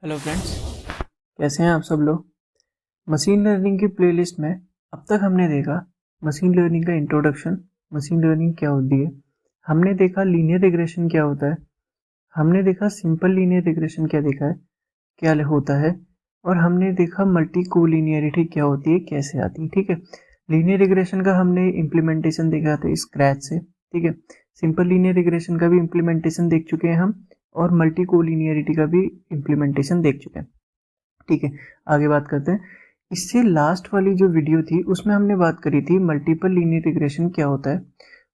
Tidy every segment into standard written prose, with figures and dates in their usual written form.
Hello friends, कैसे हैं आप सब लोग। मशीन लर्निंग की प्लेलिस्ट में अब तक हमने देखा मशीन लर्निंग का इंट्रोडक्शन, मशीन लर्निंग क्या होती है, हमने देखा लीनियर रिग्रेशन क्या होता है, हमने देखा सिंपल लीनियर रिग्रेशन क्या देखा है, क्या होता है, और हमने देखा मल्टी कोलिनियरिटी क्या होती है, कैसे आती है। ठीक है, लीनियर रिग्रेशन का हमने इम्प्लीमेंटेशन देखा था स्क्रैच से। ठीक है, सिंपल लीनियर रिग्रेशन का भी इम्प्लीमेंटेशन देख चुके हैं हम, और मल्टी कोलिनियरिटी का भी इम्प्लीमेंटेशन देख चुके हैं। ठीक है, आगे बात करते हैं। इससे लास्ट वाली जो वीडियो थी उसमें हमने बात करी थी मल्टीपल लीनियर रिग्रेशन क्या होता है,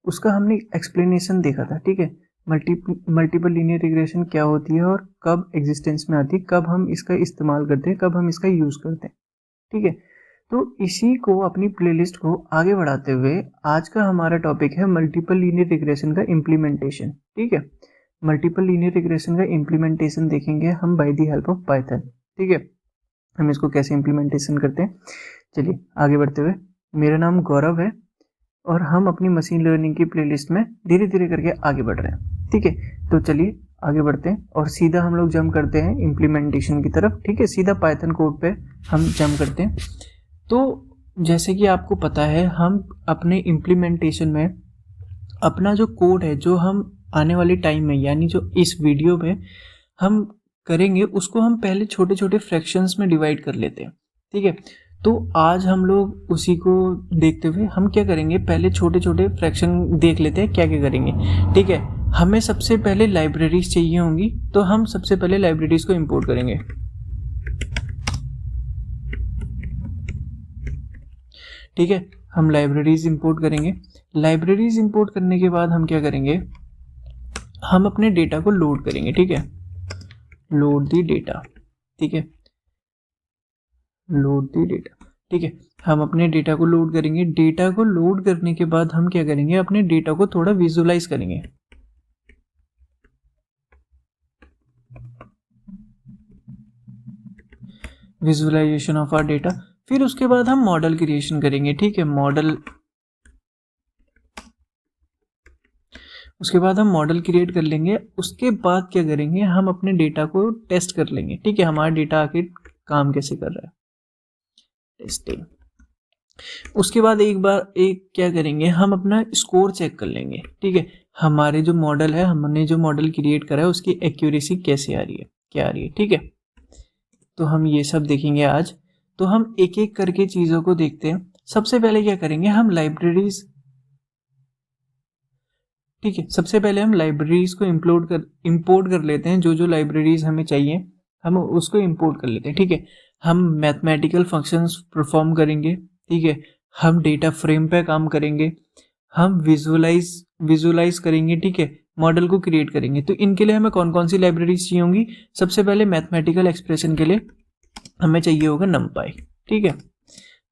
उसका हमने एक्सप्लेनेशन देखा था। ठीक है, मल्टीपल लीनियर रिग्रेशन क्या होती है और कब एग्जिस्टेंस में आती है, कब हम इसका इस्तेमाल करते हैं, कब हम इसका यूज़ करते हैं। ठीक है, तो इसी को अपनी प्लेलिस्ट को आगे बढ़ाते हुए आज का हमारा टॉपिक है मल्टीपल लीनियर रिग्रेशन का इम्प्लीमेंटेशन। ठीक है, मल्टीपल लीनियर रिग्रेशन का इम्प्लीमेंटेशन देखेंगे हम by the help of Python. ठीक है, हम इसको कैसे इम्प्लीमेंटेशन करते हैं। चलिए आगे बढ़ते हुए, मेरा नाम गौरव है और हम अपनी मशीन लर्निंग की प्लेलिस्ट में धीरे धीरे करके आगे बढ़ रहे हैं। ठीक है, तो चलिए आगे बढ़ते हैं और सीधा हम लोग जंप करते हैं इम्प्लीमेंटेशन की तरफ। ठीक है, सीधा पाइथन कोड पे हम जंप करते हैं। तो जैसे कि आपको पता है, हम अपने इम्प्लीमेंटेशन में अपना जो कोड है, जो हम आने वाले टाइम में यानी जो इस वीडियो में हम करेंगे, उसको हम पहले छोटे छोटे फ्रैक्शंस में डिवाइड कर लेते हैं। ठीक है, तो आज हम लोग उसी को देखते हुए हम क्या करेंगे, पहले छोटे छोटे फ्रैक्शन देख लेते हैं क्या क्या करेंगे। ठीक है, हमें सबसे पहले लाइब्रेरीज चाहिए होंगी, तो हम सबसे पहले लाइब्रेरीज को इंपोर्ट करेंगे। ठीक है, हम लाइब्रेरीज इंपोर्ट करेंगे। लाइब्रेरीज इंपोर्ट करने के बाद हम क्या करेंगे, हम अपने डेटा को लोड करेंगे। ठीक है, लोड दी डेटा। ठीक है, लोड दी डेटा। ठीक है, हम अपने डेटा को लोड करेंगे। डेटा को लोड करने के बाद हम क्या करेंगे, अपने डेटा को थोड़ा विजुलाइज करेंगे। Visualisation of our data. फिर उसके बाद हम मॉडल क्रिएशन करेंगे। ठीक है, उसके बाद हम मॉडल क्रिएट कर लेंगे। उसके बाद क्या करेंगे, हम अपने डेटा को टेस्ट कर लेंगे। ठीक है, हमारा डेटा आखिर काम कैसे कर रहा है, टेस्टिंग। उसके बाद एक क्या करेंगे, हम अपना स्कोर चेक कर लेंगे। ठीक है, हमारे जो मॉडल है, हमने जो मॉडल क्रिएट करा है, उसकी एक्यूरेसी कैसे आ रही है, क्या आ रही है। ठीक है, तो हम ये सब देखेंगे आज। तो हम एक एक करके चीज़ों को देखते हैं। सबसे पहले क्या करेंगे, हम लाइब्रेरीज। ठीक है, सबसे पहले हम लाइब्रेरीज को इंपोर्ट कर लेते हैं। जो जो लाइब्रेरीज हमें चाहिए हम उसको इंपोर्ट कर लेते हैं। ठीक है, हम मैथमेटिकल फंक्शंस परफॉर्म करेंगे। ठीक है, हम डेटा फ्रेम पे काम करेंगे, हम विजुलाइज करेंगे। ठीक है, मॉडल को क्रिएट करेंगे। तो इनके लिए हमें कौन कौन सी लाइब्रेरीज चाहिए होंगी, सबसे पहले मैथमेटिकल एक्सप्रेशन के लिए हमें चाहिए होगा numpy। ठीक है,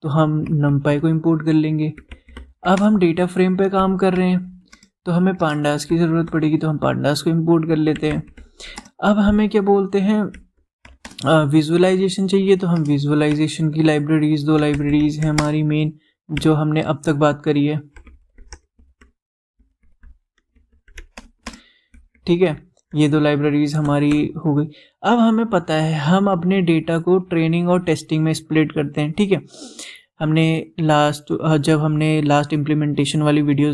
तो हम numpy को इंपोर्ट कर लेंगे। अब हम डेटा फ्रेम पे काम कर रहे हैं, तो हमें पांडास की ज़रूरत पड़ेगी, तो हम पांडास को इंपोर्ट कर लेते हैं। अब हमें क्या बोलते हैं, विजुअलाइजेशन चाहिए, तो हम विजुअलाइजेशन की लाइब्रेरीज, दो लाइब्रेरीज हैं हमारी मेन, जो हमने अब तक बात करी है। ठीक है, ये दो लाइब्रेरीज हमारी हो गई। अब हमें पता है हम अपने डेटा को ट्रेनिंग और टेस्टिंग में स्प्लिट करते हैं। ठीक है, हमने जब हमने लास्ट इम्प्लीमेंटेशन वाली वीडियो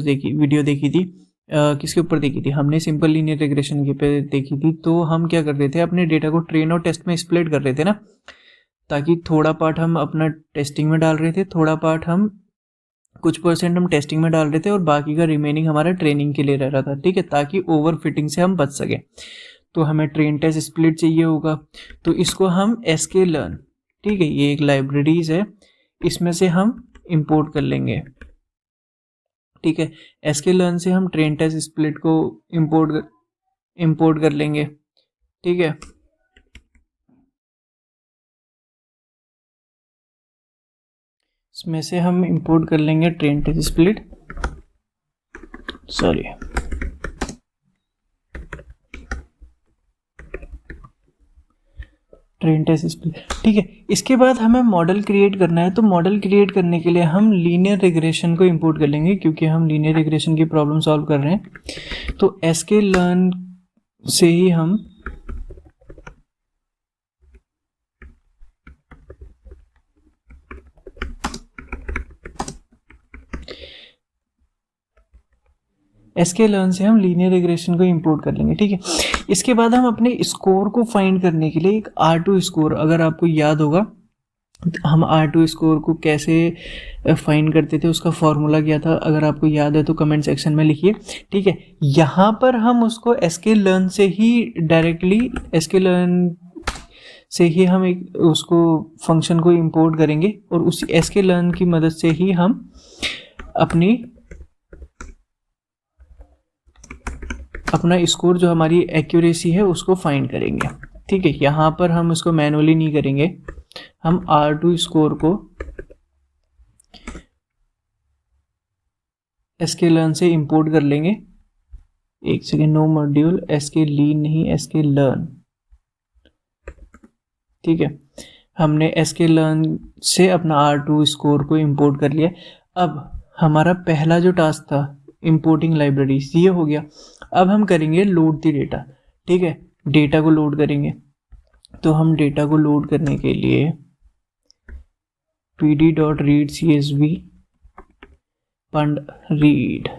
देखी थी, किसके ऊपर देखी थी, हमने सिंपल लीनियर रिग्रेशन के पे देखी थी। तो हम क्या कर रहे थे, अपने डेटा को ट्रेन और टेस्ट में स्प्लिट कर रहे थे ना, ताकि थोड़ा पार्ट हम अपना टेस्टिंग में डाल रहे थे, थोड़ा पार्ट हम कुछ परसेंट हम टेस्टिंग में डाल रहे थे, और बाकी का रिमेनिंग हमारा ट्रेनिंग के लिए रह रहा था। ठीक है, ताकि ओवर फिटिंग से हम बच सके। तो हमें ट्रेन टेस्ट स्प्लिट चाहिए होगा, तो इसको हम sklearn, ठीक है, ये एक लाइब्रेरीज है, इसमें से हम इंपोर्ट कर लेंगे। ठीक है, sklearn से हम ट्रेन टेस्ट स्प्लिट को इंपोर्ट कर लेंगे। ठीक है, इसमें से हम इंपोर्ट कर लेंगे train test split, sorry, train test split. ठीक है, इसके बाद हमें मॉडल क्रिएट करना है। तो मॉडल क्रिएट करने के लिए हम लीनियर रिग्रेशन को इंपोर्ट कर लेंगे, क्योंकि हम लीनियर रिग्रेशन की प्रॉब्लम सॉल्व कर रहे हैं। तो sklearn से ही हम sklearn से हम लीनियर रिग्रेशन को इंपोर्ट कर लेंगे, ठीक है। इसके बाद हम अपने स्कोर को फाइंड करने के लिए एक R2 स्कोर, अगर आपको याद होगा हम R2 स्कोर को कैसे फाइंड करते थे, उसका फॉर्मूला क्या था, अगर आपको याद है तो कमेंट सेक्शन में लिखिए, ठीक है। यहाँ पर हम उसको sklearn से ही डायरेक्टली sklearn से ही हम एक उसको फंक्शन को इंपोर्ट करेंगे और उसी sklearn की मदद से ही हम अपना स्कोर जो हमारी एक्यूरेसी है उसको फाइंड करेंगे, ठीक है। यहाँ पर हम उसको मैनुअली नहीं करेंगे, हम R2 स्कोर को sklearn से इंपोर्ट कर लेंगे। एक सेकेंड, नो मॉड्यूल sklearn नहीं, sklearn, ठीक है। हमने sklearn से अपना R2 स्कोर को इंपोर्ट कर लिया। अब हमारा पहला जो टास्क था इंपोर्टिंग लाइब्रेरीज, ये हो गया। अब हम करेंगे लोड द डेटा, ठीक है, डेटा को लोड करेंगे। तो हम डेटा को लोड करने के लिए pd.read csv read,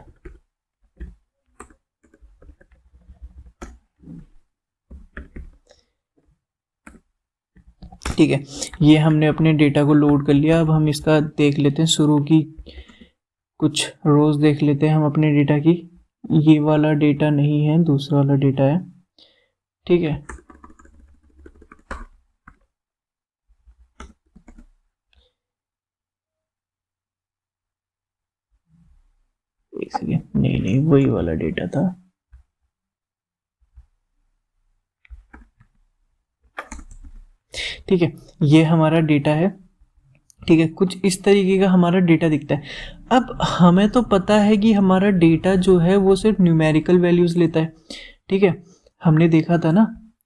ठीक है, ये हमने अपने डेटा को लोड कर लिया। अब हम इसका देख लेते हैं, शुरू की कुछ रोज देख लेते हैं हम अपने डेटा की। ये वाला डेटा नहीं है, दूसरा वाला डेटा है, ठीक है। एक सेकेंड, नहीं वही वाला डेटा था, ठीक है। ये हमारा डेटा है, ठीक है, कुछ इस तरीके का हमारा डेटा दिखता है। अब हमें तो पता है कि हमारा डेटा जो है वो सिर्फ न्यूमेरिकल वैल्यूज लेता है, ठीक है। हमने देखा था ना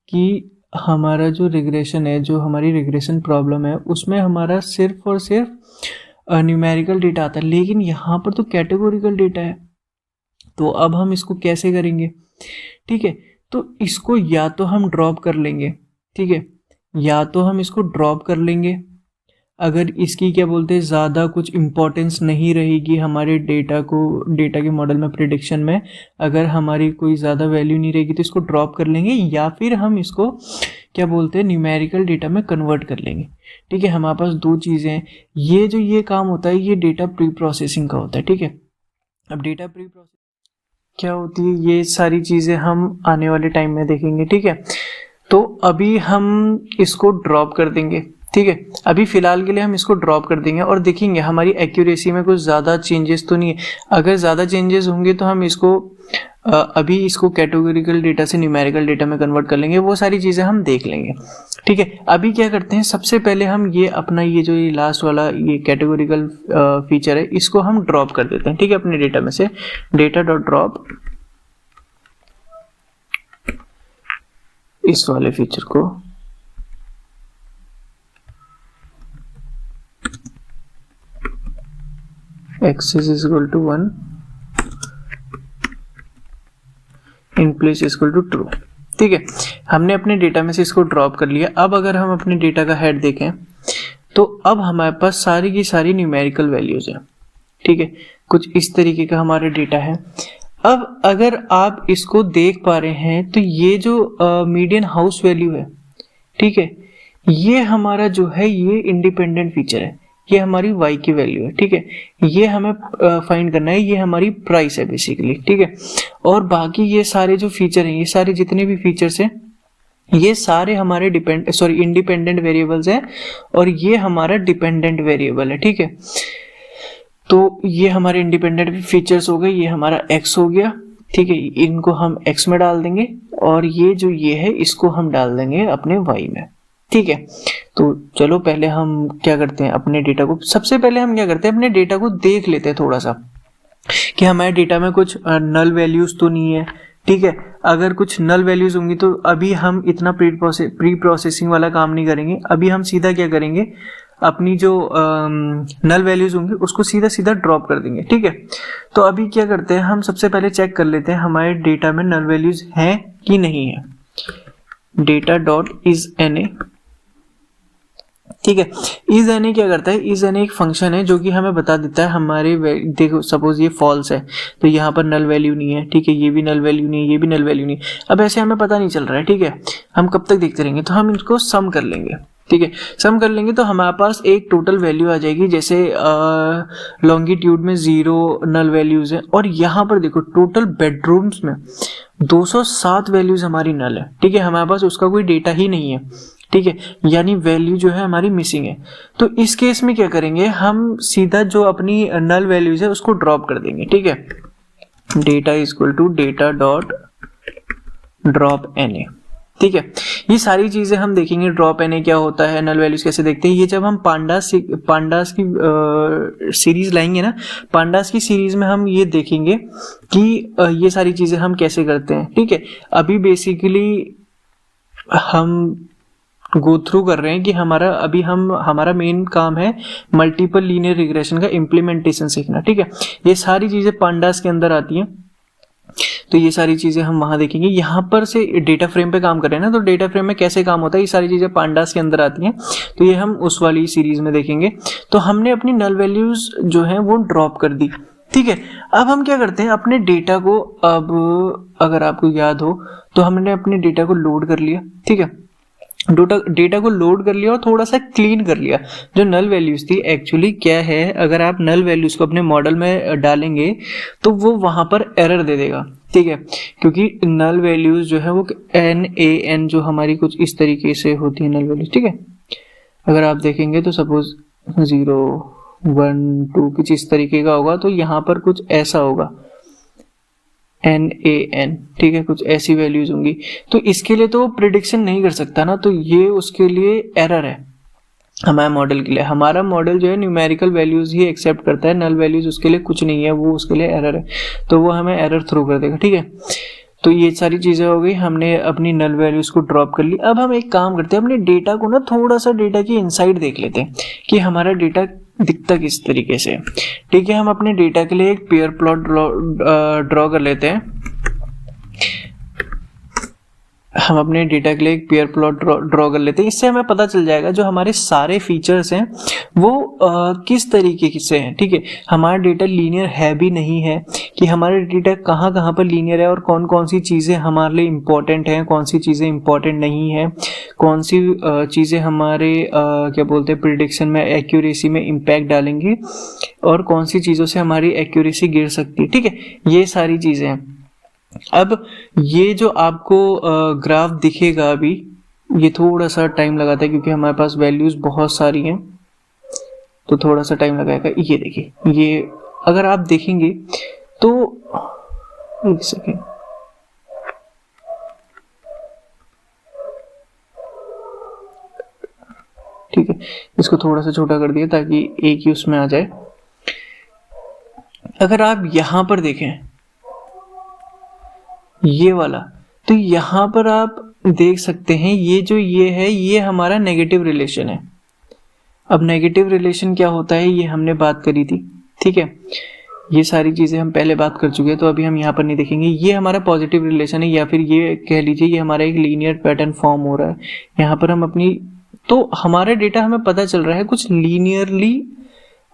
कि हमारा जो रिग्रेशन है, जो हमारी रिग्रेशन प्रॉब्लम है, उसमें हमारा सिर्फ और सिर्फ न्यूमेरिकल डेटा आता है, लेकिन यहाँ पर तो कैटेगोरिकल डेटा है। तो अब हम इसको कैसे करेंगे, ठीक है। तो इसको या तो हम ड्रॉप कर लेंगे, ठीक है, या तो हम इसको ड्रॉप कर लेंगे। अगर इसकी क्या बोलते हैं ज़्यादा कुछ इम्पोर्टेंस नहीं रहेगी हमारे डेटा के मॉडल में, प्रिडिक्शन में अगर हमारी कोई ज़्यादा वैल्यू नहीं रहेगी तो इसको ड्रॉप कर लेंगे, या फिर हम इसको क्या बोलते हैं न्यूमेरिकल डेटा में कन्वर्ट कर लेंगे, ठीक है। हमारे पास दो चीज़ें हैं। ये काम होता है, ये डेटा प्री प्रोसेसिंग का होता है, ठीक है। अब डेटा प्री प्रोसेसिंग क्या होती है, ये सारी चीज़ें हम आने वाले टाइम में देखेंगे, ठीक है। तो अभी हम इसको ड्रॉप कर देंगे, ठीक है। अभी फिलहाल के लिए हम इसको ड्रॉप कर देंगे और देखेंगे हमारी एक्यूरेसी में कुछ ज़्यादा चेंजेस तो नहीं है। अगर ज़्यादा चेंजेस होंगे तो हम इसको अभी इसको कैटेगोरिकल डेटा से न्यूमेरिकल डेटा में कन्वर्ट कर लेंगे, वो सारी चीज़ें हम देख लेंगे, ठीक है। अभी क्या करते हैं, सबसे पहले हम ये अपना ये जो ये लास्ट वाला ये कैटेगोरिकल फीचर है, इसको हम ड्रॉप कर देते हैं, ठीक है, अपने डेटा में से। डेटा डॉट ड्रॉप इस वाले फीचर को axis is equal to 1 in place is equal to true, ठीक है। हमने अपने डेटा में से इसको ड्रॉप कर लिया। अब अगर हम अपने डेटा का हेड देखें तो अब हमारे पास सारी की सारी न्यूमेरिकल वैल्यूज है, ठीक है। कुछ इस तरीके का हमारा डेटा है। अब अगर आप इसको देख पा रहे हैं तो ये जो मीडियन हाउस वैल्यू है, ठीक है, ये हमारा जो है ये इंडिपेंडेंट फीचर है, ये हमारी y की वैल्यू है, ठीक है। ये हमें फाइंड करना है, ये हमारी प्राइस है बेसिकली, ठीक है। और बाकी ये सारे जो फीचर हैं, ये सारे जितने भी फीचर्स हैं, ये सारे हमारे इंडिपेंडेंट वेरिएबल्स हैं और ये हमारा डिपेंडेंट वेरिएबल है, ठीक है। तो ये हमारे इंडिपेंडेंट फीचर्स हो गए, ये हमारा x हो गया, ठीक है। इनको हम x में डाल देंगे और ये जो ये है इसको हम डाल देंगे अपने y में, ठीक है। तो चलो पहले हम क्या करते हैं, अपने डेटा को सबसे पहले हम क्या करते हैं, अपने डेटा को देख लेते हैं थोड़ा सा कि हमारे डेटा में कुछ नल वैल्यूज तो नहीं है, ठीक है। अगर कुछ नल वैल्यूज होंगी तो अभी हम इतना प्री प्रोसेसिंग वाला काम नहीं करेंगे। अभी हम सीधा क्या करेंगे, अपनी जो नल वैल्यूज होंगी उसको सीधा सीधा ड्रॉप कर देंगे, ठीक है। तो अभी क्या करते हैं, हम सबसे पहले चेक कर लेते हैं हमारे डेटा में नल वैल्यूज हैं कि नहीं है। Data dot is N A, ठीक है। इज एन ए क्या करता है, इज एन ए एक फंक्शन है जो कि हमें बता देता है हमारे, देखो सपोज ये फॉल्स है तो यहाँ पर नल वैल्यू नहीं है, ठीक है, ये भी नल वैल्यू नहीं है, ये भी नल वैल्यू नहीं है। अब ऐसे हमें पता नहीं चल रहा है, ठीक है, हम कब तक देखते रहेंगे, तो हम इनको सम कर लेंगे, ठीक है। सम कर लेंगे तो हमारे पास एक टोटल वैल्यू आ जाएगी, जैसे लॉन्गिट्यूड में 0 नल वैल्यूज है और यहाँ पर देखो टोटल बेडरूम्स में 207 वैल्यूज हमारी नल है, ठीक है, हमारे पास उसका कोई डेटा ही नहीं है, ठीक है, यानी वैल्यू जो है हमारी मिसिंग है। तो इस केस में क्या करेंगे, हम सीधा जो अपनी नल वैल्यूज है उसको ड्रॉप कर देंगे, ठीक है। Data is equal to data dot drop N A, ठीक है। ये सारी चीजें हम देखेंगे, ड्रॉप एन ए क्या होता है, नल वैल्यूज कैसे देखते हैं, ये जब हम पांडास की सीरीज लाएंगे ना, पांडास की सीरीज में हम ये देखेंगे कि ये सारी चीजें हम कैसे करते हैं, ठीक है। अभी बेसिकली हम गो थ्रू कर रहे हैं कि हमारा मेन काम है मल्टीपल लीनियर रिग्रेशन का इम्प्लीमेंटेशन सीखना, ठीक है। ये सारी चीजें पांडास के अंदर आती हैं, तो ये सारी चीजें हम वहां देखेंगे। यहाँ पर से डेटा फ्रेम पे काम कर रहे हैं ना, तो डेटा फ्रेम में कैसे काम होता है, ये सारी चीजें पांडास के अंदर आती हैं, तो ये हम उस वाली सीरीज में देखेंगे। तो हमने अपनी नल वैल्यूज जो है वो ड्रॉप कर दी, ठीक है। अब हम क्या करते हैं, अपने डेटा को, अब अगर आपको याद हो तो हमने अपने डेटा को लोड कर लिया, ठीक है, डेटा को लोड कर लिया और थोड़ा सा क्लीन कर लिया। जो नल वैल्यूज थी एक्चुअली क्या है, अगर आप नल वैल्यूज को अपने मॉडल में डालेंगे तो वो वहां पर एरर दे देगा, ठीक है, क्योंकि नल वैल्यूज जो है वो NaN जो हमारी कुछ इस तरीके से होती है नल वैल्यूज, ठीक है। अगर आप देखेंगे तो सपोज 0 1 2 कुछ इस तरीके का होगा, तो यहाँ पर कुछ ऐसा होगा NaN, ठीक है, कुछ ऐसी वैल्यूज होंगी। तो इसके लिए तो वो प्रिडिक्शन नहीं कर सकता ना, तो ये उसके लिए एरर है हमारे मॉडल के लिए। हमारा मॉडल जो है न्यूमेरिकल वैल्यूज ही एक्सेप्ट करता है, नल वैल्यूज उसके लिए कुछ नहीं है, वो उसके लिए एरर है, तो वो हमें एरर थ्रो कर देगा, ठीक है। तो ये सारी चीजें हो गई, हमने अपनी नल वैल्यूज को ड्रॉप कर ली। अब हम एक काम करते हैं, अपने डेटा को ना थोड़ा सा डेटा की इनसाइड देख लेते हैं कि हमारा डेटा दिखता किस तरीके से, ठीक है। हम अपने डेटा के लिए एक पेयर प्लॉट ड्रॉ कर लेते हैं। हम अपने डेटा के लिए एक पेयर प्लॉट ड्रॉ कर लेते हैं, इससे हमें पता चल जाएगा जो हमारे सारे फीचर्स हैं वो किस तरीके से हैं, ठीक है। हमारा डेटा लीनियर है भी नहीं है, कि हमारा डेटा कहाँ कहाँ पर लीनियर है और कौन कौन सी चीज़ें हमारे लिए इम्पोर्टेंट हैं, कौन सी चीज़ें इम्पोर्टेंट नहीं है, कौन सी चीज़ें हमारे क्या बोलते हैं प्रिडिक्शन में, एक्यूरेसी में इम्पैक्ट डालेंगी और कौन सी चीज़ों से हमारी एक्यूरेसी गिर सकती है, ठीक है। ये सारी चीज़ें हैं। अब ये जो आपको ग्राफ दिखेगा अभी, ये थोड़ा सा टाइम लगाता है क्योंकि हमारे पास वैल्यूज बहुत सारी हैं, तो थोड़ा सा टाइम लगाएगा। ये देखिए, ये अगर आप देखेंगे तो एक सेकेंड, ठीक है, इसको थोड़ा सा छोटा कर दिया ताकि एक ही उसमें आ जाए। अगर आप यहां पर देखें ये वाला, तो यहां पर आप देख सकते हैं ये है ये हमारा नेगेटिव रिलेशन है। अब नेगेटिव रिलेशन क्या होता है ये हमने बात करी थी, ठीक है, ये सारी चीजें हम पहले बात कर चुके हैं, तो अभी हम यहाँ पर नहीं देखेंगे। ये हमारा पॉजिटिव रिलेशन है, या फिर ये कह लीजिए ये हमारा एक लीनियर पैटर्न फॉर्म हो रहा है। यहाँ पर हम अपनी, तो हमारा डेटा हमें पता चल रहा है कुछ लीनियरली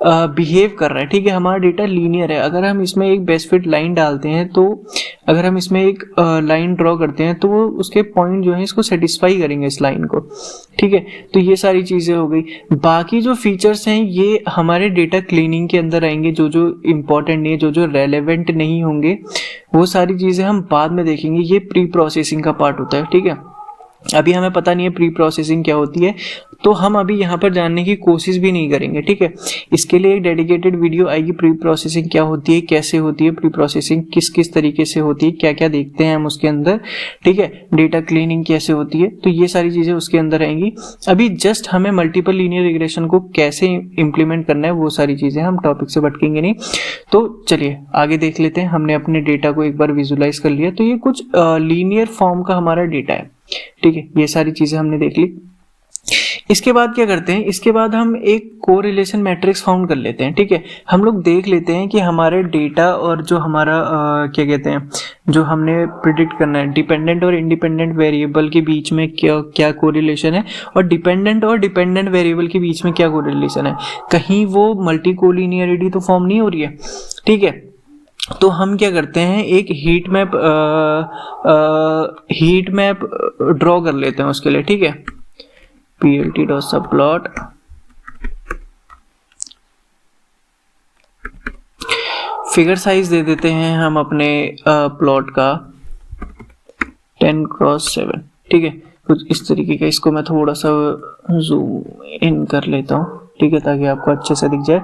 बिहेव कर रहा है, ठीक है, हमारा डेटा लीनियर है। अगर हम इसमें एक बेस्ट फिट लाइन डालते हैं, तो अगर हम इसमें एक लाइन ड्रॉ करते हैं तो वो उसके पॉइंट जो है इसको सेटिस्फाई करेंगे, इस लाइन को, ठीक है। तो ये सारी चीजें हो गई। बाकी जो फीचर्स हैं ये हमारे डेटा क्लीनिंग के अंदर आएंगे, जो जो इम्पोर्टेंट नहीं है, जो रेलेवेंट नहीं होंगे, वो सारी चीजें हम बाद में देखेंगे। ये प्री प्रोसेसिंग का पार्ट होता है, ठीक है। अभी हमें पता नहीं है प्री प्रोसेसिंग क्या होती है, तो हम अभी यहाँ पर जानने की कोशिश भी नहीं करेंगे, ठीक है। इसके लिए एक डेडिकेटेड वीडियो आएगी, प्री प्रोसेसिंग क्या होती है, कैसे होती है प्री प्रोसेसिंग, किस किस तरीके से होती है, क्या क्या देखते हैं हम उसके अंदर, ठीक है, डेटा क्लीनिंग कैसे होती है, तो ये सारी चीजें उसके अंदर आएंगी। अभी जस्ट हमें मल्टीपल लीनियर रिग्रेशन को कैसे इंप्लीमेंट करना है वो सारी चीजें, हम टॉपिक से भटकेंगे नहीं। तो चलिए आगे देख लेते हैं। हमने अपने डेटा को एक बार विजुलाइज कर लिया, तो ये कुछ लीनियर फॉर्म का हमारा डेटा है, ठीक है, ये सारी चीजें हमने देख ली। इसके बाद क्या करते हैं, इसके बाद हम एक कोरिलेशन मैट्रिक्स फाउंड कर लेते हैं। ठीक है, हम लोग देख लेते हैं कि हमारे डेटा और जो हमारा क्या कहते हैं, जो हमने प्रिडिक्ट करना है डिपेंडेंट और इंडिपेंडेंट वेरिएबल के बीच में क्या क्या कोरिलेशन है, और डिपेंडेंट वेरिएबल के बीच में क्या कोरिलेशन है, कहीं वो मल्टी कोलिनियरिटी तो फॉर्म नहीं हो रही है। ठीक है, तो हम क्या करते हैं, एक हीट मैप ड्रॉ कर लेते हैं उसके लिए। ठीक है, plt.subplot फिगर साइज दे देते हैं हम अपने प्लॉट का 10x7। ठीक है, कुछ इस तरीके का। इसको मैं थोड़ा सा जूम इन कर लेता हूँ, ठीक है, ताकि आपको अच्छे से दिख जाए।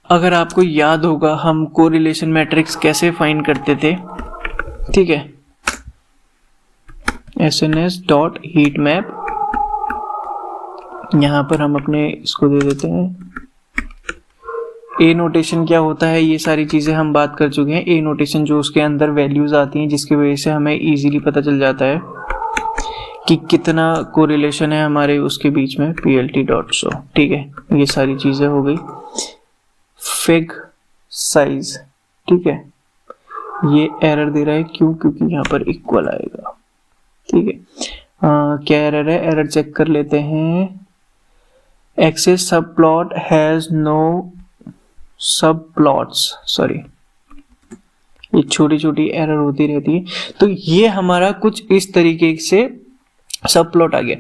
अगर आपको याद होगा हम कोरिलेशन मैट्रिक्स कैसे फाइंड करते थे, ठीक है, sns.heatmap, यहाँ पर हम अपने इसको दे देते हैं। ए नोटेशन क्या होता है, ये सारी चीज़ें हम बात कर चुके हैं। ए नोटेशन जो उसके अंदर वैल्यूज आती हैं, जिसकी वजह से हमें इजीली पता चल जाता है कि कितना कोरिलेशन है हमारे उसके बीच में, plt.show। ठीक है, ये सारी चीज़ें हो गई। फिग साइज, ठीक है, ये एरर दे रहा है, क्यों? क्योंकि यहाँ पर इक्वल आएगा। ठीक है, क्या एरर है, एरर चेक कर लेते हैं। एक्सेस सब प्लॉट हैज नो सब प्लॉट्स, सॉरी, ये छोटी छोटी एरर होती रहती है। तो ये हमारा कुछ इस तरीके से सब प्लॉट आ गया।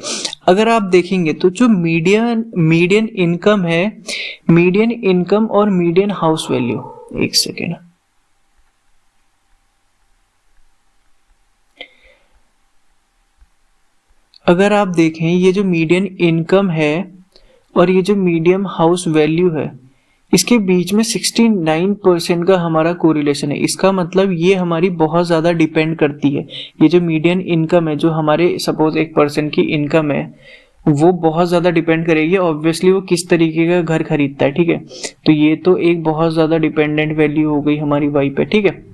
अगर आप देखेंगे तो जो मीडियन इनकम है, मीडियन इनकम और मीडियन हाउस वैल्यू, एक सेकेंड, अगर आप देखें ये जो मीडियन इनकम है और ये जो मीडियम हाउस वैल्यू है, इसके बीच में 69% का हमारा कोरिलेशन है। इसका मतलब ये हमारी बहुत ज़्यादा डिपेंड करती है। ये जो मीडियन इनकम है, जो हमारे सपोज एक पर्सन की इनकम है, वो बहुत ज़्यादा डिपेंड करेगी ऑब्वियसली वो किस तरीके का घर खरीदता है। ठीक है, तो ये तो एक बहुत ज़्यादा डिपेंडेंट वैल्यू हो गई हमारी वाई पे। ठीक है,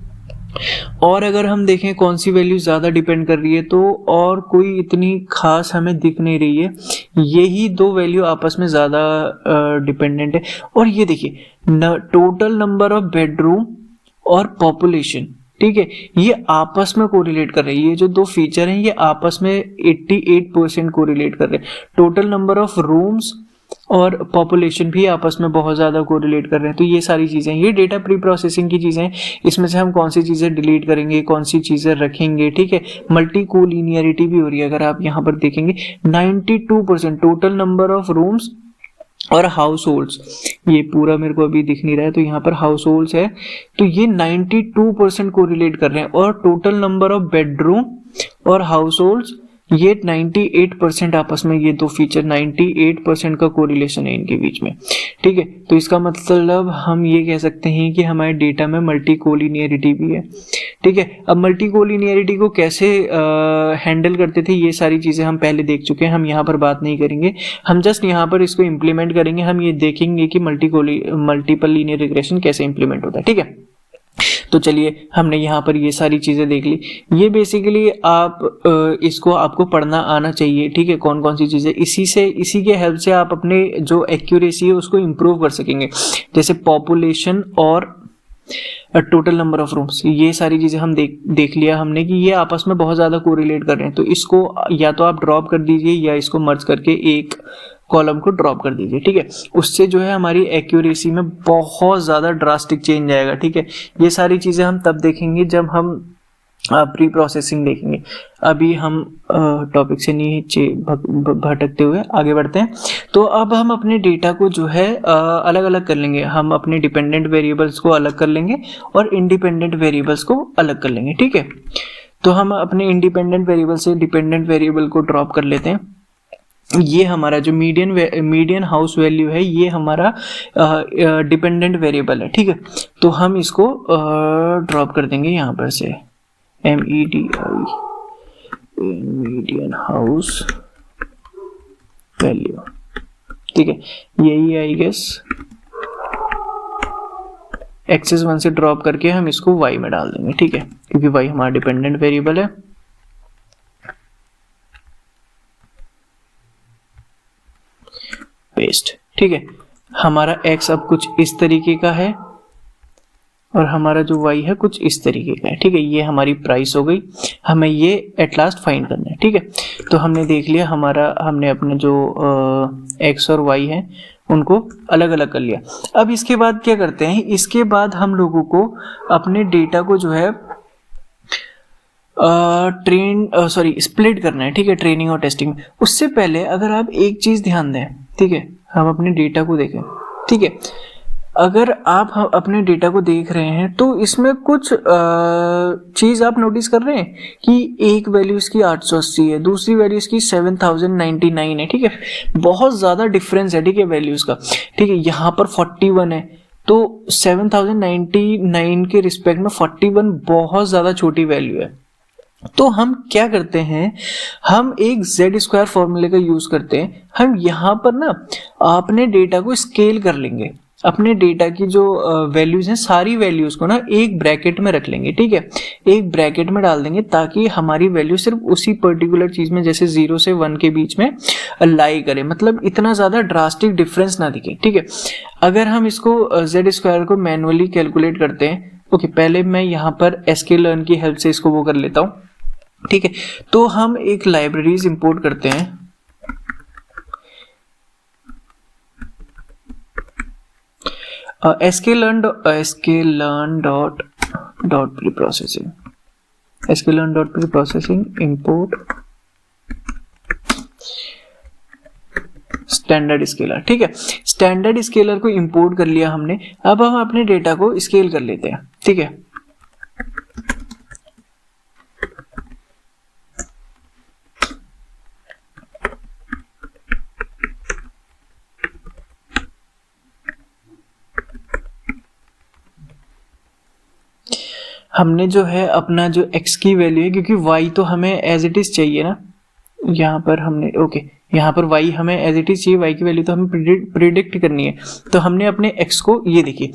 और अगर हम देखें कौन सी वैल्यू ज़्यादा डिपेंड कर रही है, तो और कोई इतनी खास हमें दिख नहीं रही है। यही दो वैल्यू आपस में ज़्यादा डिपेंडेंट है। और ये देखिए, टोटल नंबर ऑफ बेडरूम और पॉपुलेशन, ठीक है, ये आपस में कोरिलेट कर रहे हैं। ये जो दो फीचर हैं ये आपस में 88% कोरिलेट कर रहे हैं। टोटल नंबर ऑफ रूम्स और पॉपुलेशन भी आपस में बहुत ज़्यादा कोरिलेट कर रहे हैं। तो ये सारी चीज़ें, ये डेटा प्री प्रोसेसिंग की चीज़ें हैं। इसमें से हम कौन सी चीज़ें डिलीट करेंगे, कौन सी चीज़ें रखेंगे। ठीक है, मल्टी कोलिनियरिटी भी हो रही है। अगर आप यहाँ पर देखेंगे 92% टोटल नंबर ऑफ रूम्स और हाउस होल्ड्स, ये पूरा मेरे को अभी दिख नहीं रहा है, तो यहाँ पर हाउस होल्ड्स है, तो ये 92% कोरिलेट कर रहे हैं। और टोटल नंबर ऑफ बेडरूम और हाउस होल्ड्स, ये 98% आपस में, ये दो फीचर 98% का कोरिलेशन है इनके बीच में। ठीक है, तो इसका मतलब हम ये कह सकते हैं कि हमारे डेटा में मल्टी कोलिनियरिटी भी है। ठीक है, अब मल्टी कोलिनियरिटी को कैसे हैंडल करते थे, ये सारी चीज़ें हम पहले देख चुके हैं, हम यहाँ पर बात नहीं करेंगे। हम जस्ट यहाँ पर इसको इम्प्लीमेंट करेंगे। हम ये देखेंगे कि मल्टीपल लीनियर रिग्रेशन कैसे इम्प्लीमेंट होता है। ठीक है, तो चलिए, हमने यहाँ पर ये सारी चीज़ें देख ली। ये बेसिकली आप इसको आपको पढ़ना आना चाहिए। ठीक है, कौन कौन सी चीज़ें, इसी के हेल्प से आप अपने जो एक्यूरेसी है उसको इम्प्रूव कर सकेंगे। जैसे पॉपुलेशन और टोटल नंबर ऑफ रूम्स, ये सारी चीज़ें हम देख लिया हमने कि ये आपस में बहुत ज़्यादा कोरिलेट कर रहे हैं। तो इसको या तो आप ड्रॉप कर दीजिए या इसको मर्ज करके एक कॉलम को ड्रॉप कर दीजिए। ठीक है, उससे जो है हमारी एक्यूरेसी में बहुत ज़्यादा ड्रास्टिक चेंज आएगा। ठीक है, ये सारी चीज़ें हम तब देखेंगे जब हम प्री प्रोसेसिंग देखेंगे। अभी हम टॉपिक से नीचे भटकते हुए आगे बढ़ते हैं। तो अब हम अपने डेटा को जो है अलग अलग कर लेंगे। हम अपने डिपेंडेंट वेरिएबल्स को अलग कर लेंगे और इंडिपेंडेंट वेरिएबल्स को अलग कर लेंगे। ठीक है, तो हम अपने इंडिपेंडेंट वेरिएबल से डिपेंडेंट वेरिएबल को ड्रॉप कर लेते हैं। ये हमारा जो मीडियन हाउस वैल्यू है, ये हमारा डिपेंडेंट वेरिएबल है। ठीक है, तो हम इसको ड्रॉप कर देंगे यहाँ पर से, MEDI, मीडियन हाउस वैल्यू। ठीक है, यही आई गेस एक्सेस 1 से ड्रॉप करके हम इसको y में डाल देंगे। ठीक है, क्योंकि y हमारा डिपेंडेंट वेरिएबल है। प्लेलिस्ट। ठीक है, हमारा x अब कुछ इस तरीके का है और हमारा जो y है कुछ इस तरीके का है। ठीक है, ये हमारी प्राइस हो गई, हमें ये एट लास्ट फाइंड करना है। ठीक है, तो हमने देख लिया, हमने अपने जो x और y है उनको अलग अलग कर लिया। अब इसके बाद क्या करते हैं, इसके बाद हम लोगों को अपने डेटा को जो है स्प्लिट करना है। ठीक है, ट्रेनिंग और टेस्टिंग में। उससे पहले अगर आप एक चीज ध्यान दें, ठीक है, हम अपने डेटा को देखें। ठीक है, अगर आप अपने डेटा को देख रहे हैं तो इसमें कुछ चीज आप नोटिस कर रहे हैं कि एक वैल्यू इसकी 880 है, दूसरी वैल्यू इसकी 7099 है। ठीक है, बहुत ज्यादा डिफरेंस है। ठीक है, वैल्यूज का। ठीक है, यहाँ पर 41 है, तो 7099 के रिस्पेक्ट में 41 बहुत ज्यादा छोटी वैल्यू है। तो हम क्या करते हैं, हम एक z स्क्वायर फॉर्मूले का यूज करते हैं। हम यहाँ पर ना अपने डेटा को स्केल कर लेंगे, अपने डेटा की जो वैल्यूज हैं सारी वैल्यूज को ना एक ब्रैकेट में रख लेंगे। ठीक है, एक ब्रैकेट में डाल देंगे ताकि हमारी वैल्यू सिर्फ उसी पर्टिकुलर चीज में, जैसे 0 से 1 के बीच में लाई करे, मतलब इतना ज्यादा ड्रास्टिक डिफरेंस ना दिखे। ठीक है, अगर हम इसको z स्क्वायर को मैनुअली कैलकुलेट करते हैं, ओके, पहले मैं यहाँ पर sklearn की हेल्प से इसको वो कर लेता हूँ। ठीक है, तो हम एक लाइब्रेरीज इंपोर्ट करते हैं, sklearn dot preprocessing import standard scaler. ठीक है, स्टैंडर्ड स्केलर को इंपोर्ट कर लिया हमने। अब हम अपने डेटा को स्केल कर लेते हैं। ठीक है, हमने जो है अपना जो x की वैल्यू है, क्योंकि y तो हमें एज इट इज चाहिए ना, यहाँ पर हमने यहाँ पर y हमें एज इट इज चाहिए, y की वैल्यू तो हमें प्रिडिक्ट करनी है। तो हमने अपने x को, ये देखिए,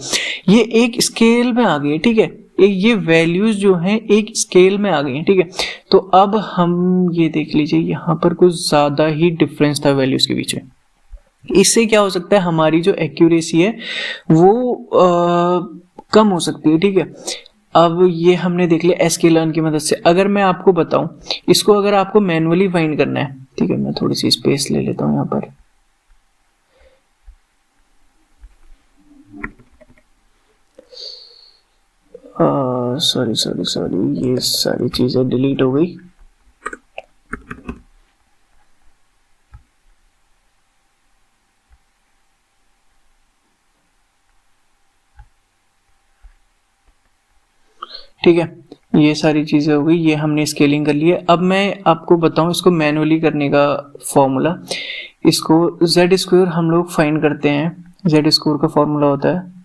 ये एक स्केल में आ गई है। ठीक है, ये वैल्यूज जो हैं एक स्केल में आ गई हैं। ठीक है, तो अब हम ये देख लीजिए, यहाँ पर कुछ ज्यादा ही डिफरेंस था वैल्यूज के बीच में। इससे क्या हो सकता है, हमारी जो एक्यूरेसी है वो कम हो सकती है। ठीक है, अब ये हमने देख लिया sklearn की मदद से। अगर मैं आपको बताऊं, इसको अगर आपको मैनुअली फाइंड करना है, ठीक है, मैं थोड़ी सी स्पेस ले लेता हूं यहाँ पर। सॉरी, ये सारी चीजें डिलीट हो गई। ठीक है, ये सारी चीजें हो गई, ये हमने स्केलिंग कर ली है। अब मैं आपको बताऊं इसको मैनुअली करने का फॉर्मूला। इसको z स्क्वायर हम लोग फाइंड करते हैं। z स्क्वायर का फॉर्मूला होता है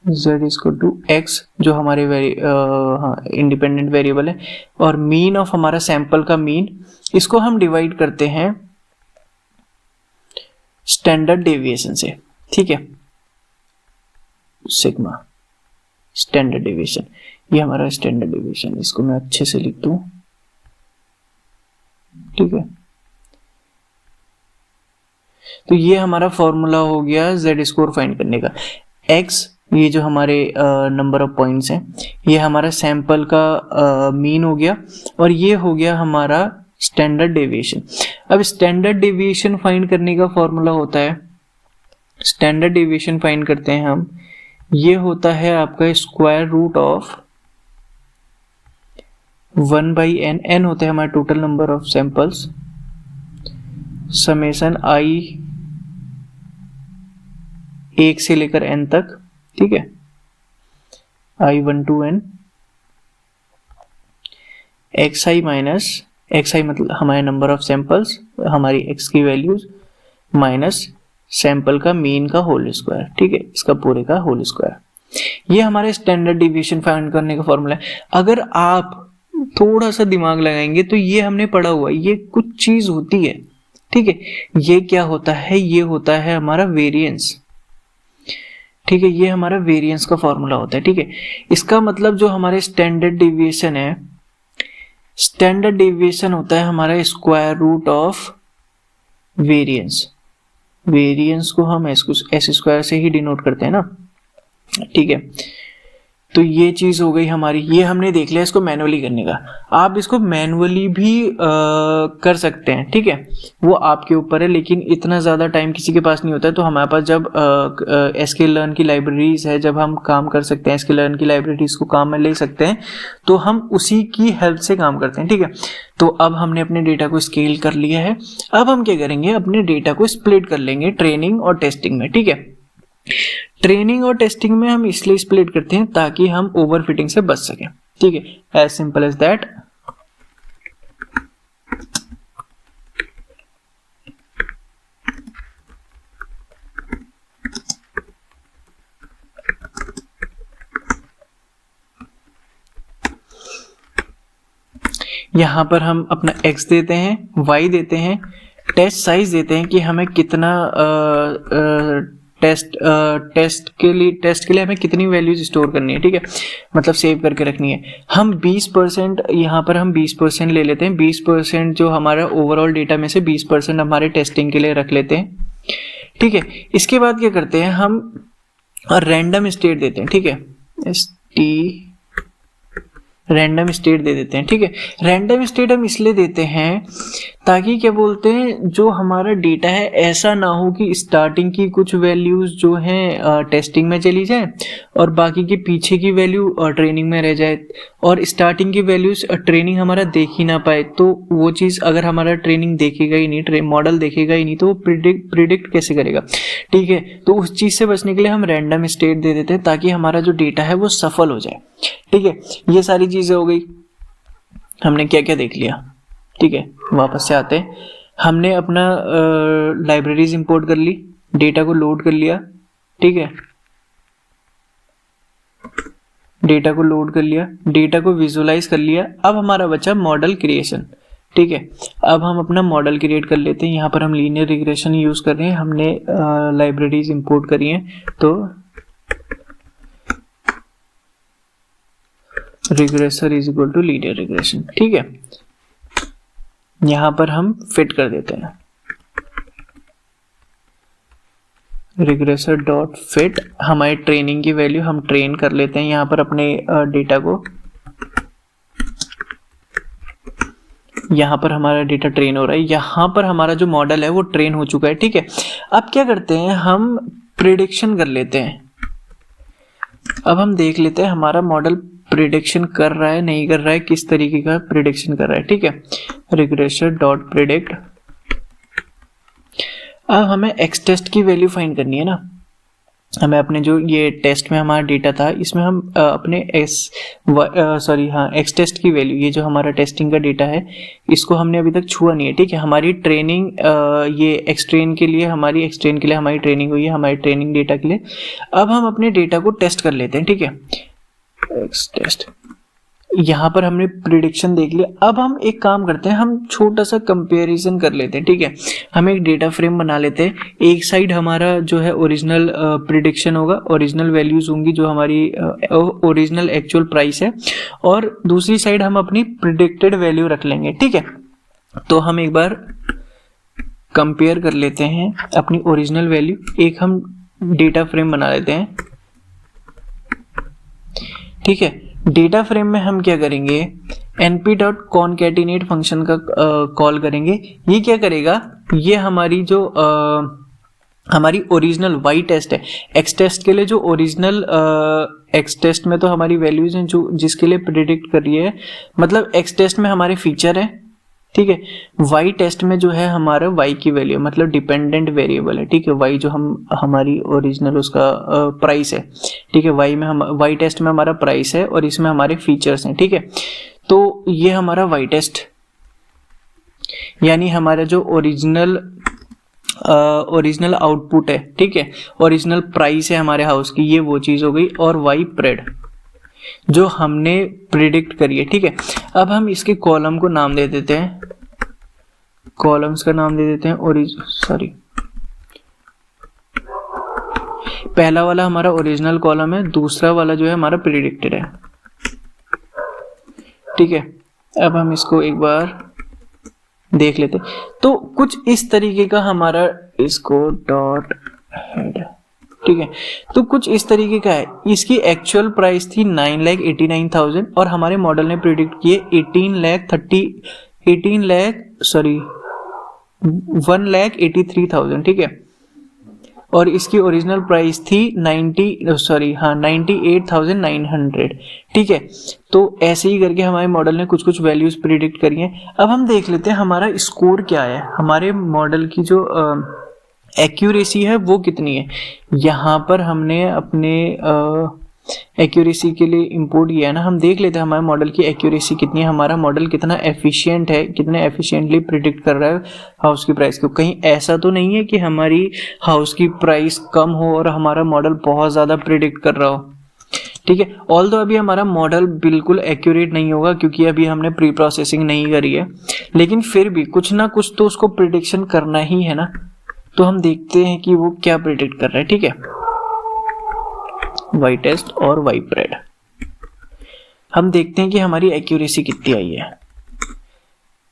z इक्वल टू x, जो हमारे इंडिपेंडेंट वेरिएबल है, और मीन ऑफ हमारा सैंपल का मीन, इसको हम डिवाइड करते हैं स्टैंडर्ड डेविएशन से। ठीक है, सिग्मा स्टैंडर्ड डेविएशन, ये हमारा स्टैंडर्ड डेविएशन, इसको मैं अच्छे से लिख दूं। ठीक है, तो ये हमारा फॉर्मूला हो गया z स्कोर फाइंड करने का। x, ये जो हमारे नंबर ऑफ पॉइंट्स हैं, ये हमारा सैंपल का मीन हो गया, और ये हो गया हमारा स्टैंडर्ड डेविएशन। अब स्टैंडर्ड डेविएशन फाइंड करने का फॉर्मूला होता है, स्टैंडर्ड डेविएशन फाइंड करते हैं हम, ये होता है आपका square root of 1/n, n होता है हमारा total number of samples, summation i 1 से लेकर n तक। ठीक है, i1 to n, xi minus xi मतलब हमारे नंबर ऑफ सैंपल्स, हमारी x की वैल्यूज, माइनस सैंपल का मीन का होल स्क्वायर। ठीक है, इसका पूरे का होल स्क्वायर। ये हमारे स्टैंडर्ड डिविएशन फाइंड करने का फॉर्मूला है। अगर आप थोड़ा सा दिमाग लगाएंगे तो ये हमने पढ़ा हुआ है, ये कुछ चीज होती है। ठीक है, ये क्या होता है, ये होता है हमारा वेरिएंस। ठीक है, ये हमारा वेरिएंस का फॉर्मूला होता है। ठीक है, इसका मतलब जो हमारे स्टैंडर्ड डेविएशन है, स्टैंडर्ड डेविएशन होता है हमारा square root of variance. Variance को हम एस स्क्वायर से ही डिनोट करते हैं ना, ठीक है। तो ये चीज हो गई हमारी, ये हमने देख लिया इसको मैनुअली करने का। आप इसको मैनुअली भी कर सकते हैं, ठीक है, वो आपके ऊपर है, लेकिन इतना ज़्यादा टाइम किसी के पास नहीं होता है। तो हमारे पास जब sklearn की लाइब्रेरीज है, जब हम काम कर सकते हैं, sklearn की लाइब्रेरीज को काम में ले सकते हैं, तो हम उसी की हेल्प से काम करते हैं, ठीक है। तो अब हमने अपने डेटा को स्केल कर लिया है। अब हम क्या करेंगे, अपने डेटा को स्प्लिट कर लेंगे ट्रेनिंग और टेस्टिंग में, ठीक है। ट्रेनिंग और टेस्टिंग में हम इसलिए स्प्लिट करते हैं ताकि हम ओवरफिटिंग से बच सकें, ठीक है, एज सिंपल एज दैट। यहां पर हम अपना x देते हैं, y देते हैं, टेस्ट साइज देते हैं कि हमें कितना टेस्ट के लिए हमें कितनी वैल्यूज स्टोर करनी है, ठीक है, मतलब सेव करके रखनी है। हम 20% यहाँ पर हम 20% ले लेते हैं, 20% जो हमारा ओवरऑल डेटा में से 20% हमारे टेस्टिंग के लिए रख लेते हैं, ठीक है। इसके बाद क्या करते हैं, हम रैंडम स्टेट देते हैं, ठीक है, रैंडम स्टेट दे देते हैं, ठीक है। रैंडम स्टेट हम इसलिए देते हैं ताकि क्या बोलते हैं, जो हमारा डेटा है ऐसा ना हो कि स्टार्टिंग की कुछ वैल्यूज जो हैं टेस्टिंग में चली जाए और बाकी की पीछे की वैल्यू ट्रेनिंग में रह जाए, और स्टार्टिंग की वैल्यूज ट्रेनिंग हमारा देख ही ना पाए। तो वो चीज़ अगर हमारा ट्रेनिंग देखेगा ही नहीं, मॉडल देखेगा ही नहीं, तो वो प्रिडिक्ट कैसे करेगा, ठीक है। तो उस चीज़ से बचने के लिए हम रैंडम स्टेट दे देते हैं ताकि हमारा जो डेटा है वो सफल हो जाए, ठीक है। ये सारी चीज़ें हो गई, हमने क्या क्या देख लिया, ठीक है। वापस से आते हैं, हमने अपना लाइब्रेरीज इंपोर्ट कर ली, डेटा को लोड कर लिया, ठीक है, डेटा को लोड कर लिया, डेटा को विजुअलाइज कर लिया। अब हमारा बचा मॉडल क्रिएशन, ठीक है। अब हम अपना मॉडल क्रिएट कर लेते हैं। यहाँ पर हम लीनियर रिग्रेशन यूज कर रहे हैं, हमने लाइब्रेरीज इंपोर्ट करी हैं, तो regressor is equal to linear regression, ठीक है। यहां पर हम फिट कर देते हैं रिग्रेसर डॉट फिट, हमारी ट्रेनिंग की वैल्यू हम ट्रेन कर लेते हैं यहाँ पर अपने डेटा को। यहाँ पर हमारा डेटा ट्रेन हो रहा है, यहाँ पर हमारा जो मॉडल है वो ट्रेन हो चुका है, ठीक है। अब क्या करते हैं, हम प्रिडिक्शन कर लेते हैं। अब हम देख लेते हैं हमारा मॉडल प्रिडिक्शन कर रहा है नहीं कर रहा है, किस तरीके का प्रिडिक्शन कर रहा है, ठीक है। Regressor dot predict. अब हमें एक्स टेस्ट की वैल्यू फाइंड करनी है ना, हमें अपने जो ये टेस्ट में हमारा डेटा था इसमें हम अपने एक्स टेस्ट की वैल्यू, ये जो हमारा टेस्टिंग का डेटा है इसको हमने अभी तक छुआ नहीं है, ठीक है। हमारी ट्रेनिंग ये एक्सट्रेन के लिए हमारी ट्रेनिंग हुई है, हमारी ट्रेनिंग डेटा के लिए। अब हम अपने डेटा को टेस्ट कर लेते हैं, ठीक है, एक्स टेस्ट। यहाँ पर हमने प्रिडिक्शन देख लिया। अब हम एक काम करते हैं, हम छोटा सा कंपैरिजन कर लेते हैं, ठीक है। हम एक डेटा फ्रेम बना लेते हैं, एक साइड हमारा जो है ओरिजिनल प्रिडिक्शन होगा, ओरिजिनल वैल्यूज होंगी जो हमारी ओरिजिनल एक्चुअल प्राइस है, और दूसरी साइड हम अपनी प्रिडिक्टेड वैल्यू रख लेंगे, ठीक है। तो हम एक बार कंपेयर कर लेते हैं अपनी ओरिजिनल वैल्यू, एक हम डेटा फ्रेम बना लेते हैं, ठीक है। डेटा फ्रेम में हम क्या करेंगे, np.concatenate फंक्शन का कॉल करेंगे। ये क्या करेगा, ये हमारी जो हमारी ओरिजिनल y टेस्ट है, x टेस्ट के लिए जो ओरिजिनल x टेस्ट में तो हमारी वैल्यूज हैं जो जिसके लिए प्रिडिक्ट कर रही है, मतलब x टेस्ट में हमारे फीचर है, ठीक है। y टेस्ट में जो है हमारा y की वैल्यू मतलब डिपेंडेंट वेरिएबल है, ठीक है। y जो हमारी ओरिजिनल उसका प्राइस है, ठीक है। y टेस्ट में हमारा प्राइस है और इसमें हमारे फीचर्स हैं, ठीक है। तो ये हमारा y टेस्ट यानी हमारा जो ओरिजिनल आउटपुट है, ठीक है, ओरिजिनल प्राइस है हमारे हाउस की, ये वो चीज हो गई, और y प्रेड जो हमने प्रिडिक्ट करी है, ठीक है। अब हम इसके कॉलम को नाम दे देते हैं, कॉलम्स का नाम दे देते हैं पहला वाला हमारा ओरिजिनल कॉलम है, दूसरा वाला जो है हमारा प्रिडिक्टेड है, ठीक है। अब हम इसको एक बार देख लेते। तो कुछ इस तरीके का हमारा इसको डॉट हेड, ठीक है, तो कुछ इस तरीके का है। इसकी एक्चुअल प्राइस थी 9,89,000 और हमारे मॉडल ने प्रिडिक्ट किए 1,83,000, ठीक है, और इसकी ओरिजिनल प्राइस थी 98,900, ठीक है। तो ऐसे ही करके हमारे मॉडल ने कुछ कुछ वैल्यूज प्रिडिक्ट करी हैं। अब हम देख लेते हैं हमारा स्कोर क्या है, हमारे मॉडल की जो एक्यूरेसी है वो कितनी है। यहाँ पर हमने अपने एक्यूरेसी के लिए इंपोर्ट किया है ना, हम देख लेते हैं हमारे मॉडल की एक्यूरेसी कितनी है, हमारा मॉडल कितना एफिशिएंट है, कितने एफिशिएंटली प्रिडिक्ट कर रहा है हाउस की प्राइस को। कहीं ऐसा तो नहीं है कि हमारी हाउस की प्राइस कम हो और हमारा मॉडल बहुत ज़्यादा प्रिडिक्ट कर रहा हो, ठीक है। ऑल्दो अभी हमारा मॉडल बिल्कुल एक्यूरेट नहीं होगा क्योंकि अभी हमने प्री प्रोसेसिंग नहीं करी है, लेकिन फिर भी कुछ ना कुछ तो उसको प्रिडिक्शन करना ही है ना। तो हम देखते हैं कि वो क्या प्रिडिक्ट कर रहा है, ठीक है। वाई टेस्ट और वाई प्रेड, हम देखते हैं कि हमारी एक्यूरेसी कितनी आई है।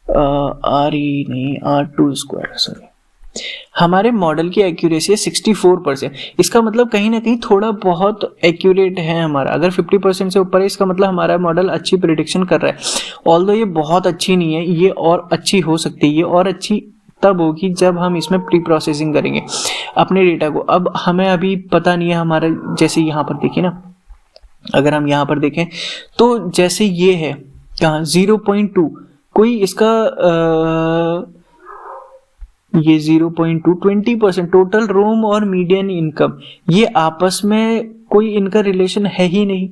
R2 सॉरी, हमारे मॉडल की एक्यूरेसी है 64%। इसका मतलब कहीं ना कहीं थोड़ा बहुत एक्यूरेट है हमारा। अगर 50% से ऊपर है इसका मतलब हमारा मॉडल अच्छी प्रिडिक्शन कर रहा है। ऑल्दो ये बहुत अच्छी नहीं है, ये और अच्छी हो सकती है। ये और अच्छी तब होगी जब हम इसमें प्री प्रोसेसिंग करेंगे अपने डेटा को। अब हमें अभी पता नहीं है हमारा, जैसे यहाँ पर देखिए ना, अगर हम यहाँ पर देखें तो जैसे ये है कहाँ 0.2, कोई इसका ये 0.2 20% टोटल रूम और मीडियन इनकम, ये आपस में कोई इनका रिलेशन है ही नहीं।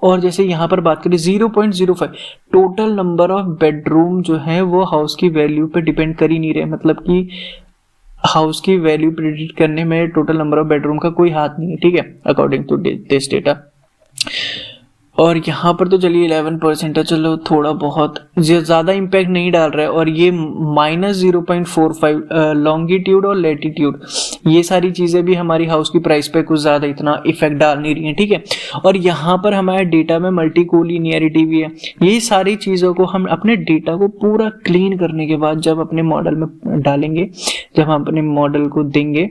और जैसे यहाँ पर बात करें 0.05 टोटल नंबर ऑफ बेडरूम जो है वो हाउस की वैल्यू पे डिपेंड कर ही नहीं रहे। मतलब कि हाउस की वैल्यू प्रेडिक्ट करने में टोटल नंबर ऑफ बेडरूम का कोई हाथ नहीं है, ठीक है, अकॉर्डिंग टू दिस डेटा। और यहाँ पर तो चलिए 11% है, चलो थोड़ा बहुत ज़्यादा इम्पैक्ट नहीं डाल रहा है। और ये -0.45 लॉन्गिट्यूड और लेटीट्यूड, ये सारी चीज़ें भी हमारी हाउस की प्राइस पे कुछ ज़्यादा इतना इफेक्ट डाल नहीं रही हैं, ठीक है। और यहाँ पर हमारे डेटा में मल्टीकोलिनियरिटी भी है। ये सारी चीज़ों को हम अपने डेटा को पूरा क्लीन करने के बाद जब अपने मॉडल में डालेंगे, जब हम अपने मॉडल को देंगे,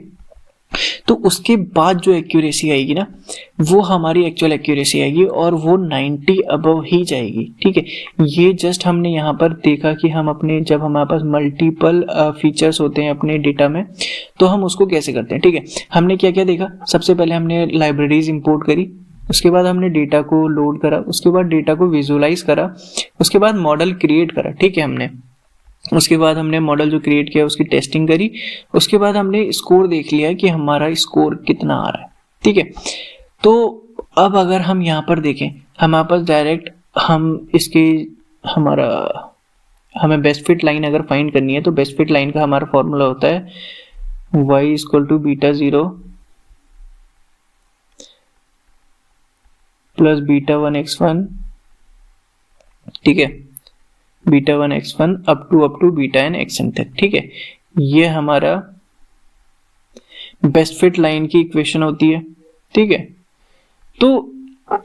तो उसके बाद जो एक्यूरेसी आएगी ना वो हमारी एक्चुअल एक्यूरेसी आएगी और वो 90 अबव ही जाएगी, ठीक है। ये जस्ट हमने यहाँ पर देखा कि हम अपने, जब हमारे पास मल्टीपल फीचर्स होते हैं अपने डेटा में तो हम उसको कैसे करते हैं, ठीक है। हमने क्या क्या देखा, सबसे पहले हमने लाइब्रेरीज इंपोर्ट करी, उसके बाद हमने डेटा को लोड करा, उसके बाद डेटा को विजुअलाइज करा, उसके बाद मॉडल क्रिएट करा, ठीक है हमने। उसके बाद हमने मॉडल जो क्रिएट किया उसकी टेस्टिंग करी, उसके बाद हमने स्कोर देख लिया कि हमारा स्कोर कितना आ रहा है, ठीक है। तो अब अगर हम यहाँ पर देखें, हमारे पास डायरेक्ट हम इसके हमें बेस्ट फिट लाइन अगर फाइंड करनी है तो बेस्ट फिट लाइन का हमारा फॉर्मूला होता है y = β0 प्लस β1 x1, ठीक है, β1 x1 up to βn xn तक, ठीक है। ये हमारा बेस्ट फिट लाइन की इक्वेशन होती है, ठीक है। तो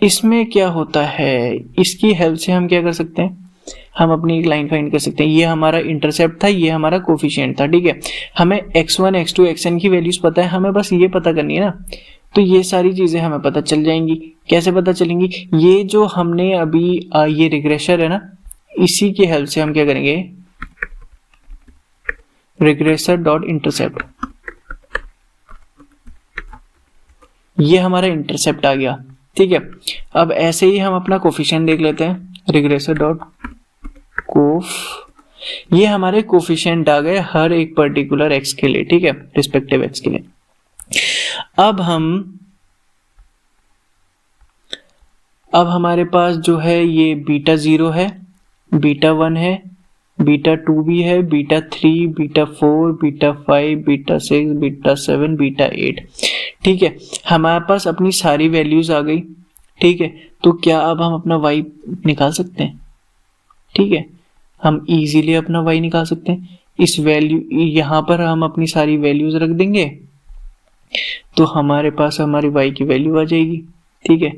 इसमें क्या होता है, इसकी हेल्प से हम क्या कर सकते हैं, हम अपनी एक लाइन फाइंड कर सकते हैं। ये हमारा इंटरसेप्ट था, ये हमारा कोफिशिएंट था, ठीक है। हमें x1 x2 xn की वैल्यूज पता है, हमें बस ये पता करनी है ना। तो ये सारी चीजें हमें पता चल जाएंगी। कैसे पता चलेंगी, ये जो हमने अभी ये रिग्रेसर है ना, इसी की हेल्प से हम क्या करेंगे, रिग्रेसर डॉट इंटरसेप्ट, ये हमारा इंटरसेप्ट आ गया, ठीक है। अब ऐसे ही हम अपना कोफिशिएंट देख लेते हैं, रिग्रेसर डॉट कोफ, ये हमारे कोफिशिएंट आ गए हर एक पर्टिकुलर एक्स के लिए, ठीक है, रिस्पेक्टिव एक्स के लिए। अब हमारे पास जो है ये β0 है, β1 है, β2 भी है, β3, β4, β5, β6, β7, β8, ठीक है। हमारे पास अपनी सारी वैल्यूज आ गई, ठीक है। तो क्या अब हम अपना y निकाल सकते हैं, ठीक है, हम इजीली अपना y निकाल सकते हैं। इस वैल्यू, यहाँ पर हम अपनी सारी वैल्यूज रख देंगे तो हमारे पास हमारी y की वैल्यू आ जाएगी, ठीक है।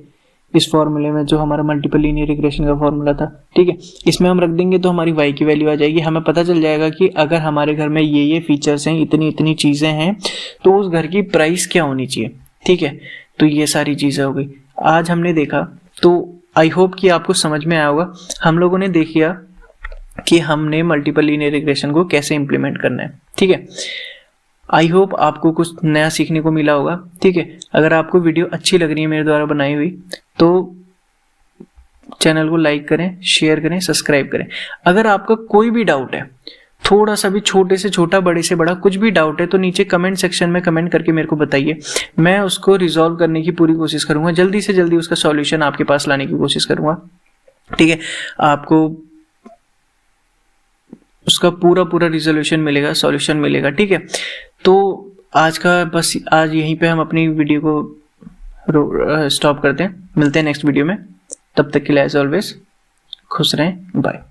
इस फॉर्मूले में जो हमारा मल्टीपल लीनियर रिग्रेशन का फॉर्मूला था, ठीक है। इसमें हम रख देंगे तो हमारी y की वैल्यू आ जाएगी। हमें पता चल जाएगा कि अगर हमारे घर में ये फीचर्स हैं, इतनी इतनी चीज़ें हैं, तो उस घर की प्राइस क्या होनी चाहिए, ठीक है। तो ये सारी चीज़ें हो गई आज हमने देखा। तो आई होप कि आपको समझ में आया होगा। हम लोगों ने देखिया कि हमने मल्टीपल लीनियर रिग्रेशन को कैसे इंप्लीमेंट करना है, ठीक है। आई होप आपको कुछ नया सीखने को मिला होगा, ठीक है। अगर आपको वीडियो अच्छी लग रही है मेरे द्वारा बनाई हुई, तो चैनल को लाइक करें, शेयर करें, सब्सक्राइब करें। अगर आपका कोई भी डाउट है, थोड़ा सा भी, छोटे से छोटा, बड़े से बड़ा, कुछ भी डाउट है, तो नीचे कमेंट सेक्शन में कमेंट करके मेरे को बताइए। मैं उसको रिजॉल्व करने की पूरी कोशिश करूंगा, जल्दी से जल्दी उसका सॉल्यूशन आपके पास लाने की कोशिश करूंगा, ठीक है। आपको उसका पूरा रिजोल्यूशन मिलेगा, सॉल्यूशन मिलेगा, ठीक है। तो आज यहीं पे हम अपनी वीडियो को स्टॉप करते हैं। मिलते हैं नेक्स्ट वीडियो में। तब तक के लिए एज ऑलवेज खुश रहें। बाय।